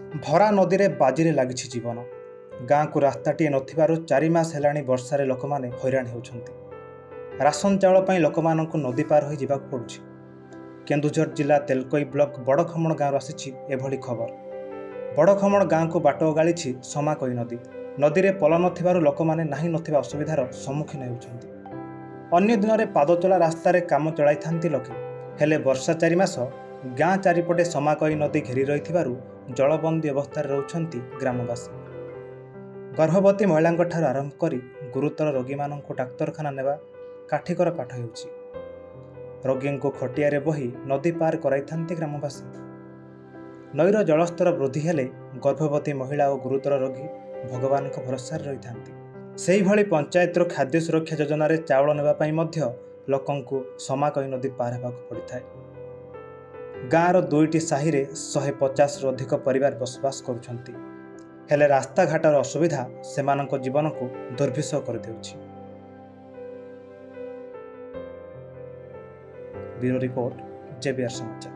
ଭରା ନଦୀରେ ବାଜିରେ ଲାଗିଛି ଜୀବନ। ଗାଁକୁ ରାସ୍ତାଟିଏ ନଥିବାରୁ 4 ମାସ ହେଲାଣି ବର୍ଷାରେ ଲୋକମାନେ ହଇରାଣ ହେଉଛନ୍ତି। ରାସନ ଚାଉଳ ପାଇଁ ଲୋକମାନଙ୍କୁ ନଦୀ ପାର ହୋଇ ଯିବାକୁ ପଡ଼ୁଛି। କେନ୍ଦୁଝର ଜିଲ୍ଲା ତେଲକୋଇ ବ୍ଲକ ବଡ଼ଖମଣ ଗାଁରୁ ଆସିଛି ଏଭଳି ଖବର। ବଡ଼ଖମଣ ଗାଁକୁ ବାଟ ଓଗାଳିଛି ସମାକୋଇ ନଦୀ। ନଦୀରେ ପୋଲ ନଥିବାରୁ ଲୋକମାନେ ନାହିଁ ନଥିବା ଅସୁବିଧାର ସମ୍ମୁଖୀନ ହେଉଛନ୍ତି। ଅନ୍ୟ ଦିନରେ ପାଦଚଲା ରାସ୍ତାରେ କାମ ଚଳାଇଥାନ୍ତି ଲୋକେ, ହେଲେ ବର୍ଷା 4 ମାସ ଗାଁ ଚାରିପଟେ ସମାକୋଇ ନଦୀ ଘେରି ରହିଥିବାରୁ ଜଳବନ୍ଦୀ ଅବସ୍ଥାରେ ରହୁଛନ୍ତି ଗ୍ରାମବାସୀ। ଗର୍ଭବତୀ ମହିଳାଙ୍କଠାରୁ ଆରମ୍ଭ କରି ଗୁରୁତର ରୋଗୀମାନଙ୍କୁ ଡାକ୍ତରଖାନା ନେବା କାଠିକର ପାଠ ହେଉଛି। ରୋଗୀଙ୍କୁ ଖଟିଆରେ ବୋହି ନଦୀ ପାର କରାଇଥାନ୍ତି ଗ୍ରାମବାସୀ। ନଈର ଜଳସ୍ତର ବୃଦ୍ଧି ହେଲେ ଗର୍ଭବତୀ ମହିଳା ଓ ଗୁରୁତର ରୋଗୀ ଭଗବାନଙ୍କ ଭରସାରେ ରହିଥାନ୍ତି। ସେହିଭଳି ପଞ୍ଚାୟତରୁ ଖାଦ୍ୟ ସୁରକ୍ଷା ଯୋଜନାରେ ଚାଉଳ ନେବା ପାଇଁ ମଧ୍ୟ ଲୋକଙ୍କୁ ସମାକୋଇ ନଦୀ ପାର ହେବାକୁ ପଡ଼ିଥାଏ। ଗାଁର 2ଟି ସାହିରେ 150ରୁ ଅଧିକ ପରିବାର ବସବାସ କରୁଛନ୍ତି, ହେଲେ ରାସ୍ତାଘାଟର ଅସୁବିଧା ସେମାନଙ୍କ ଜୀବନକୁ ଦୁର୍ବିଷହ କରିଦେଉଛି। ବ୍ୟୁରୋ ରିପୋର୍ଟ, JBR ସମାଚାର।